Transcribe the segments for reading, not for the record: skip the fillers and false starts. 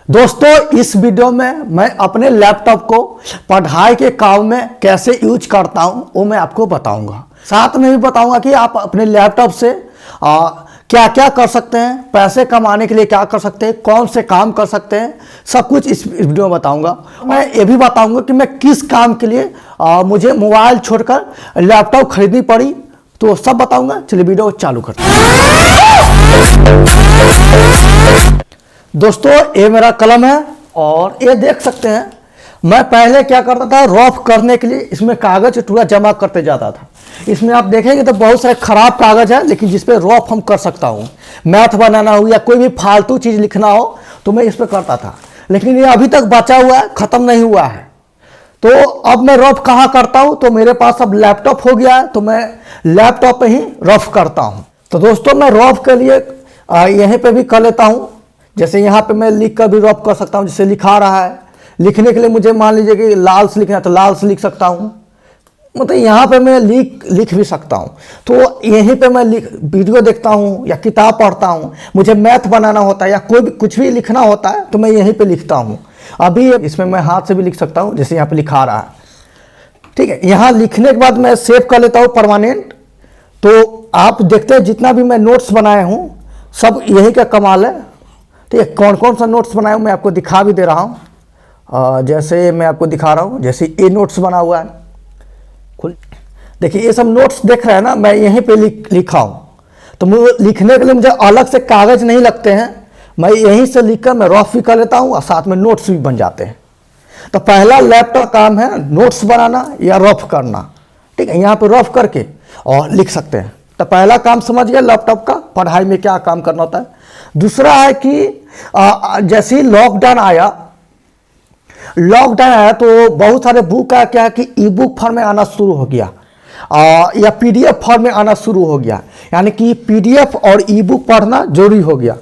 दोस्तों इस वीडियो में मैं अपने लैपटॉप को पढ़ाई के काम में कैसे यूज करता हूं वो मैं आपको बताऊंगा। साथ में भी बताऊंगा कि आप अपने लैपटॉप से क्या क्या कर सकते हैं, पैसे कमाने के लिए क्या कर सकते हैं, कौन से काम कर सकते हैं, सब कुछ इस वीडियो में बताऊंगा। मैं ये भी बताऊंगा कि मैं किस काम के लिए मुझे मोबाइल छोड़कर लैपटॉप खरीदनी पड़ी, तो सब बताऊंगा। चलिए वीडियो चालू करते हैं। दोस्तों ये मेरा कलम है और ये देख सकते हैं मैं पहले क्या करता था, रफ करने के लिए इसमें कागज पूरा जमा करते जाता था। इसमें आप देखेंगे तो बहुत सारे खराब कागज है, लेकिन जिस पे रफ हम कर सकता हूँ, मैथ बनाना हो या कोई भी फालतू चीज़ लिखना हो तो मैं इस पर करता था। लेकिन ये अभी तक बचा हुआ है, ख़त्म नहीं हुआ है। तो अब मैं रफ कहाँ करता हूँ, तो मेरे पास अब लैपटॉप हो गया है, तो मैं लैपटॉप पे ही रफ करता हूँ। तो दोस्तों मैं रफ के लिए यहीं पे भी कर लेता हूँ। जैसे यहाँ पे मैं लिख कर भी रफ कर सकता हूँ, जैसे लिखा रहा है। लिखने के लिए मुझे मान लीजिए कि लाल से लिखना है तो लाल से लिख सकता हूँ, मतलब यहाँ पे मैं लिख भी सकता हूँ। तो यहीं पे मैं वीडियो देखता हूँ या किताब पढ़ता हूँ, मुझे मैथ बनाना होता है या कोई भी कुछ भी लिखना होता है तो मैं यहीं पे लिखता हूँ। अभी इसमें मैं हाथ से भी लिख सकता हूँ, जैसे यहाँ पे लिखा रहा है। ठीक है, यहाँ लिखने के बाद मैं सेव कर लेता हूँ परमानेंट। तो आप देखते हैं जितना भी मैं नोट्स बनाए हूँ सब यही का कमाल है। ठीक है, कौन कौन सा नोट्स बनाया हूँ मैं आपको दिखा भी दे रहा हूँ। जैसे मैं आपको दिखा रहा हूँ, जैसे ये नोट्स बना हुआ है, खुल देखिए ये सब नोट्स देख रहे हैं ना, मैं यहीं पे लिखा हूँ। तो मुझे लिखने के लिए मुझे अलग से कागज नहीं लगते हैं, मैं यहीं से लिखकर मैं रफ भी कर लेता हूँ और साथ में नोट्स भी बन जाते हैं। तो पहला लैपटॉप काम है नोट्स बनाना या रफ करना। ठीक है, यहाँ पे रफ करके और लिख सकते हैं। तो पहला काम समझ गया लैपटॉप का, पढ़ाई में क्या काम करना होता है। दूसरा है कि जैसे ही लॉकडाउन आया तो बहुत सारे बुक का क्या है कि ई बुक फॉर्म में आना शुरू हो गया या पीडीएफ फॉर्म में आना शुरू हो गया, यानी कि पीडीएफ और ई बुक पढ़ना जरूरी हो गया।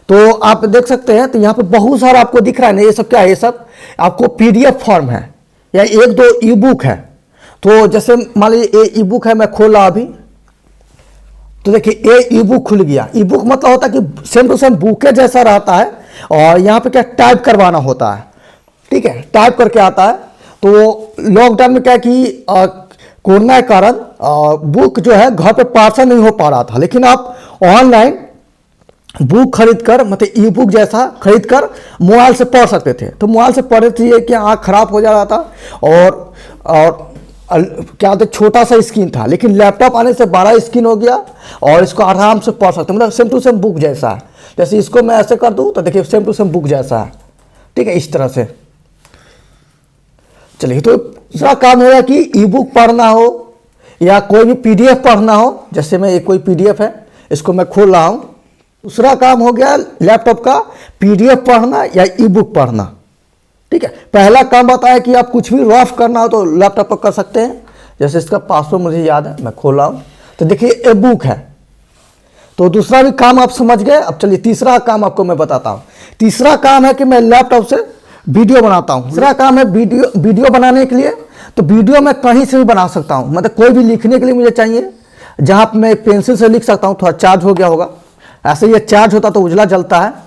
तो आप देख सकते हैं, तो यहाँ पे बहुत सारा आपको दिख रहा है ना, ये सब क्या है, ये सब आपको पीडीएफ फॉर्म है या एक दो ई बुक है। तो जैसे मान लीजिए ये ई बुक है, मैं खोला अभी तो देखिए ये ई बुक खुल गया। ई बुक मतलब होता है कि सेम टू सेम बुक के जैसा रहता है और यहाँ पे क्या टाइप करवाना होता है। ठीक है, टाइप करके आता है। तो लॉकडाउन में क्या कि कोरोना के कारण बुक जो है घर पे पार्सल नहीं हो पा रहा था, लेकिन आप ऑनलाइन बुक खरीद कर, मतलब ई बुक जैसा खरीद कर मोबाइल से पढ़ सकते थे। तो मोबाइल से पढ़े थे कि आँख खराब हो जा रहा था और क्या होता है, छोटा सा स्क्रीन था, लेकिन लैपटॉप आने से बड़ा स्क्रीन हो गया और इसको आराम से पढ़ सकते हैं, मतलब सेम टू सेम बुक जैसा है। जैसे इसको मैं ऐसे कर दूं तो देखिए सेम टू सेम बुक जैसा है। ठीक है, इस तरह से। चलिए, तो दूसरा काम होगा कि ई बुक पढ़ना हो या कोई भी पीडीएफ पढ़ना हो। जैसे मैं ये कोई पीडीएफ है, इसको मैं खोल रहा हूँ। दूसरा काम हो गया लैपटॉप का पीडीएफ पढ़ना या ई बुक पढ़ना। ठीक है, पहला काम बताया कि आप कुछ भी रफ करना हो तो लैपटॉप पर कर सकते हैं। जैसे इसका पासवर्ड मुझे याद है, मैं खोला हूँ तो देखिए ए बुक है। तो दूसरा भी काम आप समझ गए। अब चलिए तीसरा काम आपको मैं बताता हूँ। तीसरा काम है कि मैं लैपटॉप से वीडियो बनाता हूँ। तीसरा काम है वीडियो बनाने के लिए। तो वीडियो मैं कहीं से भी बना सकता हूँ, मतलब कोई भी लिखने के लिए मुझे चाहिए, जहाँ पर मैं पेंसिल से लिख सकता हूँ। थोड़ा चार्ज हो गया होगा, ऐसे ये चार्ज होता तो उजला जलता है।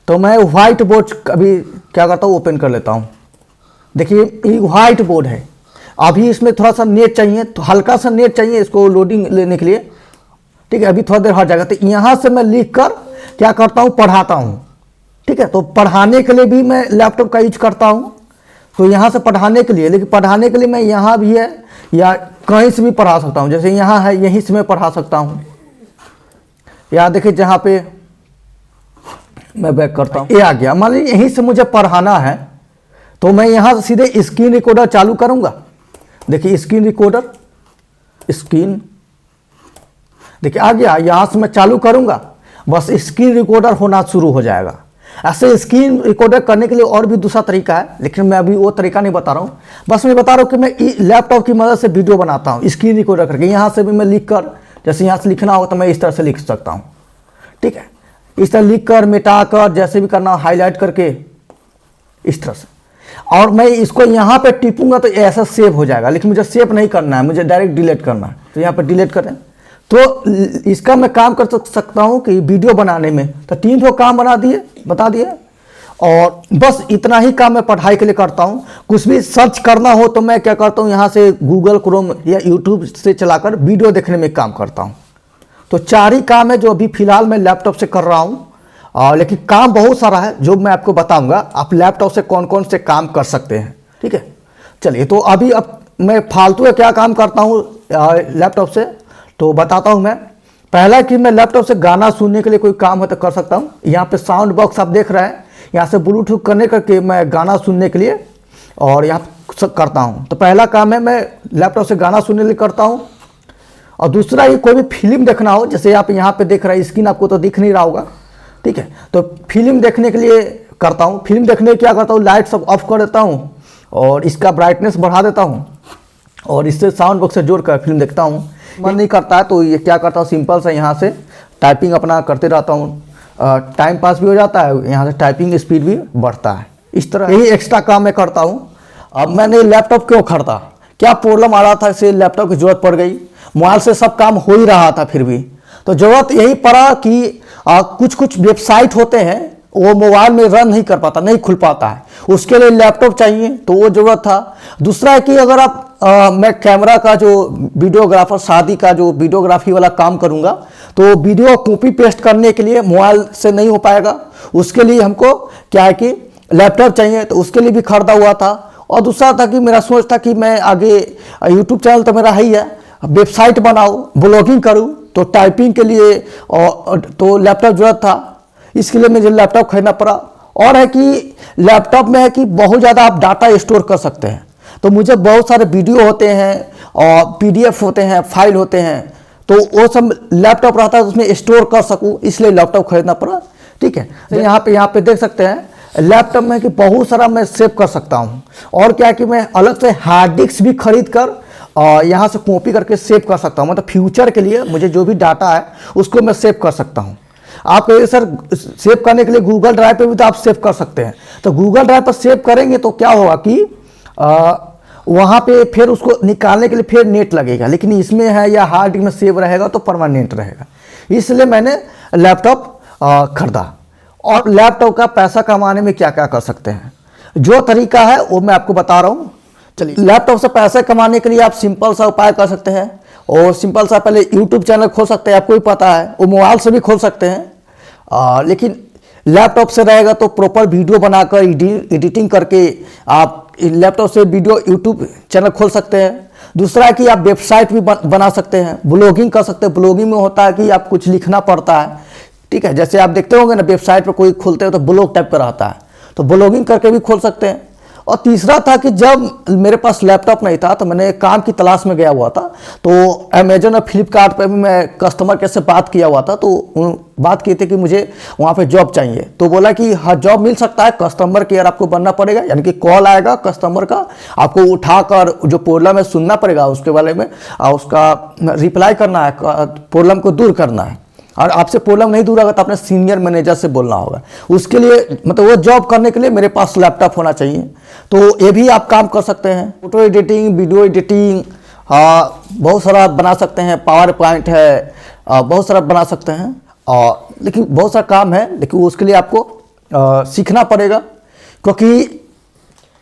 तो मैं व्हाइट बोर्ड अभी क्या करता हूँ, ओपन कर लेता हूँ। देखिए ये व्हाइट बोर्ड है। अभी इसमें थोड़ा सा नेट चाहिए, तो हल्का सा नेट चाहिए इसको लोडिंग लेने के लिए। ठीक है, अभी थोड़ा देर हट जाएगा। तो यहाँ से मैं लिख कर क्या करता हूँ, पढ़ाता हूँ। ठीक है, तो पढ़ाने के लिए भी मैं लैपटॉप का यूज करता हूँ। तो यहाँ से पढ़ाने के लिए, लेकिन पढ़ाने के लिए मैं यहाँ भी है या कहीं से भी पढ़ा सकता हूँ। जैसे यहाँ है, यहीं से मैं पढ़ा सकता हूँ। यहाँ देखिए जहाँ पे मैं बैक करता हूँ, ये आ गया। मान लीजिए यहीं से मुझे पढ़ाना है तो मैं यहाँ से सीधे स्क्रीन रिकॉर्डर चालू करूँगा। देखिए स्क्रीन रिकॉर्डर, स्क्रीन देखिए आ गया। यहाँ से मैं चालू करूँगा, बस स्क्रीन रिकॉर्डर होना शुरू हो जाएगा। ऐसे स्क्रीन रिकॉर्डर करने के लिए और भी दूसरा तरीका है, लेकिन मैं अभी वो तरीका नहीं बता रहा हूँ। बस मैं बता रहा हूँ कि मैं लैपटॉप की मदद से वीडियो बनाता हूँ स्क्रीन रिकॉर्डर करके। यहाँ से भी मैं लिख कर, जैसे यहाँ से लिखना हो तो मैं इस तरह से लिख सकता हूँ। ठीक है, इस तरह लिख कर, मिटा कर, जैसे भी करना, हाईलाइट करके इस तरह से। और मैं इसको यहाँ पे टिपूंगा तो ऐसा सेव हो जाएगा, लेकिन मुझे सेव नहीं करना है, मुझे डायरेक्ट डिलीट करना है। तो यहाँ पर डिलीट करें तो इसका मैं काम कर सकता हूँ कि वीडियो बनाने में। तो 3 काम बता दिए। और बस इतना ही काम मैं पढ़ाई के लिए करता हूँ। कुछ भी सर्च करना हो तो मैं क्या करता हूँ, यहाँ से गूगल क्रोम या यूट्यूब से चलाकर वीडियो देखने में काम करता हूँ। तो 4 ही काम है जो अभी फ़िलहाल मैं लैपटॉप से कर रहा हूँ। लेकिन काम बहुत सारा है जो मैं आपको बताऊँगा, आप लैपटॉप से कौन कौन से काम कर सकते हैं। ठीक है, चलिए तो अभी अब मैं फालतू का क्या काम करता हूँ लैपटॉप से तो बताता हूँ मैं। पहला कि मैं लैपटॉप से गाना सुनने के लिए कोई काम है तो कर सकता हूँ। यहाँ पे साउंड बॉक्स आप देख रहे हैं, यहाँ से ब्लूटूथ कनेक्ट करके मैं गाना सुनने के लिए और यहाँ करता हूँ। तो पहला काम है मैं लैपटॉप से गाना सुनने के लिए करता हूँ। और दूसरा ये कोई भी फिल्म देखना हो, जैसे आप यहाँ पे देख रहे हैं, स्क्रीन आपको तो दिख नहीं रहा होगा। ठीक है, तो फिल्म देखने के लिए करता हूँ। फिल्म देखने के क्या करता हूँ, लाइट सब ऑफ कर देता हूँ और इसका ब्राइटनेस बढ़ा देता हूँ और इससे साउंड बॉक्स से जोड़कर फिल्म देखता हूँ। मन नहीं करता है तो ये क्या करता हूँ, सिंपल सा यहाँ से टाइपिंग अपना करते रहता हूँ। टाइम पास भी हो जाता है, यहाँ से टाइपिंग स्पीड भी बढ़ता है। इस तरह यही एक्स्ट्रा काम मैं करता हूँ। अब मैंने लैपटॉप क्यों खरीदा, क्या प्रॉब्लम आ रहा था, इससे लैपटॉप की ज़रूरत पड़ गई। मोबाइल से सब काम हो ही रहा था, फिर भी तो ज़रूरत यही पड़ा कि कुछ कुछ वेबसाइट होते हैं वो मोबाइल में रन नहीं कर पाता, नहीं खुल पाता है, उसके लिए लैपटॉप चाहिए, तो वो ज़रूरत था। दूसरा है कि अगर आप मैं कैमरा का जो वीडियोग्राफर, शादी का जो वीडियोग्राफी वाला काम करूँगा तो वीडियो कॉपी पेस्ट करने के लिए मोबाइल से नहीं हो पाएगा, उसके लिए हमको क्या है कि लैपटॉप चाहिए, तो उसके लिए भी खरीदा हुआ था। और दूसरा था कि मेरा सोच था कि मैं आगे यूट्यूब चैनल तो मेरा है ही है, वेबसाइट बनाऊँ, ब्लॉगिंग करूँ, तो टाइपिंग के लिए तो लैपटॉप जरूरत था, इसके लिए मुझे लैपटॉप खरीदना पड़ा। और है कि लैपटॉप में है कि बहुत ज़्यादा आप डाटा स्टोर कर सकते हैं, तो मुझे बहुत सारे वीडियो होते हैं और पीडीएफ होते हैं, फाइल होते हैं, तो वो सब लैपटॉप रहता है उसमें स्टोर कर सकूं, इसलिए लैपटॉप खरीदना पड़ा। ठीक है, तो यहाँ पे देख सकते हैं लैपटॉप में कि बहुत सारा मैं सेव कर सकता हूँ। और क्या कि मैं अलग से हार्ड डिस्क भी खरीद कर यहाँ से कॉपी करके सेव कर सकता हूँ। मतलब फ्यूचर के लिए मुझे जो भी डाटा है उसको मैं सेव कर सकता हूँ। आप कहिए सर सेव करने के लिए गूगल ड्राइव पे भी तो आप सेव कर सकते हैं, तो गूगल ड्राइव पर सेव करेंगे तो क्या होगा कि वहाँ पे फिर उसको निकालने के लिए फिर नेट लगेगा, लेकिन इसमें है या हार्ड डिस्क में सेव रहेगा तो परमानेंट रहेगा। इसलिए मैंने लैपटॉप खरीदा। और लैपटॉप का पैसा कमाने में क्या क्या कर सकते हैं, जो तरीका है वो मैं आपको बता रहा हूँ। चलिए, लैपटॉप से पैसे कमाने के लिए आप सिंपल सा उपाय कर सकते हैं। और सिंपल सा पहले यूट्यूब चैनल खोल सकते हैं, आपको ही पता है, वो मोबाइल से भी खोल सकते हैं। लेकिन लैपटॉप से रहेगा तो प्रॉपर वीडियो बनाकर एडिटिंग करके आप लैपटॉप से वीडियो यूट्यूब चैनल खोल सकते हैं। दूसरा है कि आप वेबसाइट भी बना सकते हैं, ब्लॉगिंग कर सकते हैं। ब्लॉगिंग में होता है कि आप कुछ लिखना पड़ता है, ठीक है, जैसे आप देखते होंगे ना वेबसाइट पर कोई खोलते हैं तो ब्लॉग टाइप का रहता है, तो ब्लॉगिंग करके भी खोल सकते हैं। और तीसरा था कि जब मेरे पास लैपटॉप नहीं था तो मैंने काम की तलाश में गया हुआ था, तो अमेजन और फ्लिपकार्ट पे भी मैं कस्टमर केयर से बात किया हुआ था, तो बात की थी कि मुझे वहाँ पे जॉब चाहिए। तो बोला कि हाँ जॉब मिल सकता है, कस्टमर केयर आपको बनना पड़ेगा, यानी कि कॉल आएगा कस्टमर का, आपको उठाकर जो प्रॉब्लम है सुनना पड़ेगा उसके बारे में, उसका रिप्लाई करना है, प्रॉब्लम को दूर करना है। और आपसे प्रॉब्लम नहीं दूर होगा तो अपने सीनियर मैनेजर से बोलना होगा। उसके लिए मतलब वो जॉब करने के लिए मेरे पास लैपटॉप होना चाहिए। तो ये भी आप काम कर सकते हैं, फोटो एडिटिंग, वीडियो एडिटिंग, बहुत सारा बना सकते हैं, पावर पॉइंट है, बहुत सारा बना सकते हैं। लेकिन बहुत सारा काम है, लेकिन उसके लिए आपको सीखना पड़ेगा, क्योंकि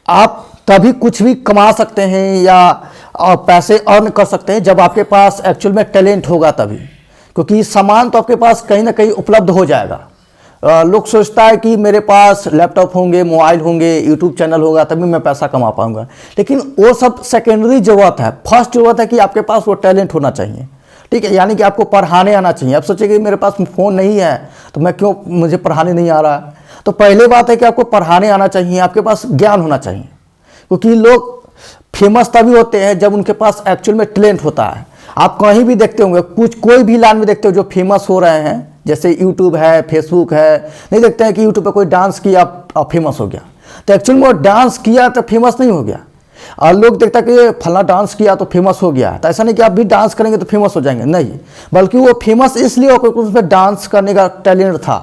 आप तभी कुछ भी कमा सकते हैं या पैसे अर्न कर सकते हैं जब आपके पास एक्चुअल में टैलेंट होगा तभी, क्योंकि सामान तो आपके पास कहीं ना कहीं उपलब्ध हो जाएगा। लोग सोचता है कि मेरे पास लैपटॉप होंगे, मोबाइल होंगे, यूट्यूब चैनल होगा तभी मैं पैसा कमा पाऊंगा, लेकिन वो सब सेकेंडरी ज़रूरत है। फर्स्ट ज़रूरत है कि आपके पास वो टैलेंट होना चाहिए, ठीक है, यानी कि आपको पढ़ाने आना चाहिए। आप सोचिए कि मेरे पास फ़ोन नहीं है तो मैं क्यों, मुझे पढ़ाने नहीं आ रहा है। तो पहले बात है कि आपको पढ़ाने आना चाहिए, आपके पास ज्ञान होना चाहिए, क्योंकि लोग फेमस तभी होते हैं जब उनके पास एक्चुअल में टैलेंट होता है। आप कहीं भी देखते होंगे, कोई भी लाइन में देखते हो जो फेमस हो रहे हैं, जैसे यूट्यूब है, फेसबुक है, नहीं देखते हैं कि यूट्यूब पे कोई डांस किया फेमस हो गया, तो एक्चुअल में वो डांस किया तो फेमस नहीं हो गया। और लोग देखता है कि फला डांस किया तो फेमस हो गया, तो ऐसा नहीं कि आप भी डांस करेंगे तो फेमस हो जाएंगे, नहीं, बल्कि वो फेमस इसलिए हो क्योंकि उसमें डांस करने का टैलेंट था।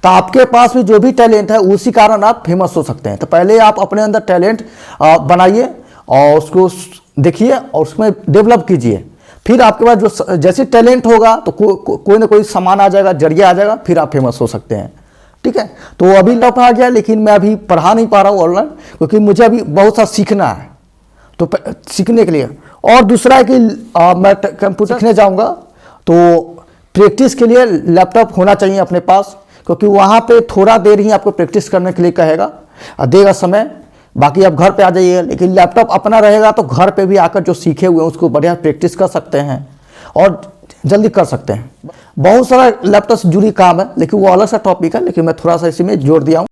तो आपके पास भी जो भी टैलेंट है उसी कारण आप फेमस हो सकते हैं। तो पहले आप अपने अंदर टैलेंट बनाइए और उसको देखिए और उसमें डेवलप कीजिए, फिर आपके पास जो जैसे टैलेंट होगा तो कोई ना कोई सामान आ जाएगा, जरिया आ जाएगा, फिर आप फेमस हो सकते हैं। ठीक है। तो अभी लैपटॉप आ गया, लेकिन मैं अभी पढ़ा नहीं पा रहा हूँ ऑनलाइन, क्योंकि मुझे अभी बहुत सा सीखना है। तो सीखने के लिए, और दूसरा है कि मैं कंप्यूटर सीखने जाऊँगा, तो प्रैक्टिस के लिए लैपटॉप होना चाहिए अपने पास, क्योंकि वहाँ पे थोड़ा देर ही आपको प्रैक्टिस करने के लिए कहेगा, देगा समय, बाकी आप घर पे आ जाइए। लेकिन लैपटॉप अपना रहेगा तो घर पे भी आकर जो सीखे हुए हैं उसको बढ़िया प्रैक्टिस कर सकते हैं और जल्दी कर सकते हैं। बहुत सारा लैपटॉप से जुड़ी काम है, लेकिन वो अलग सा टॉपिक है, लेकिन मैं थोड़ा सा इसी में जोड़ दिया हूँ।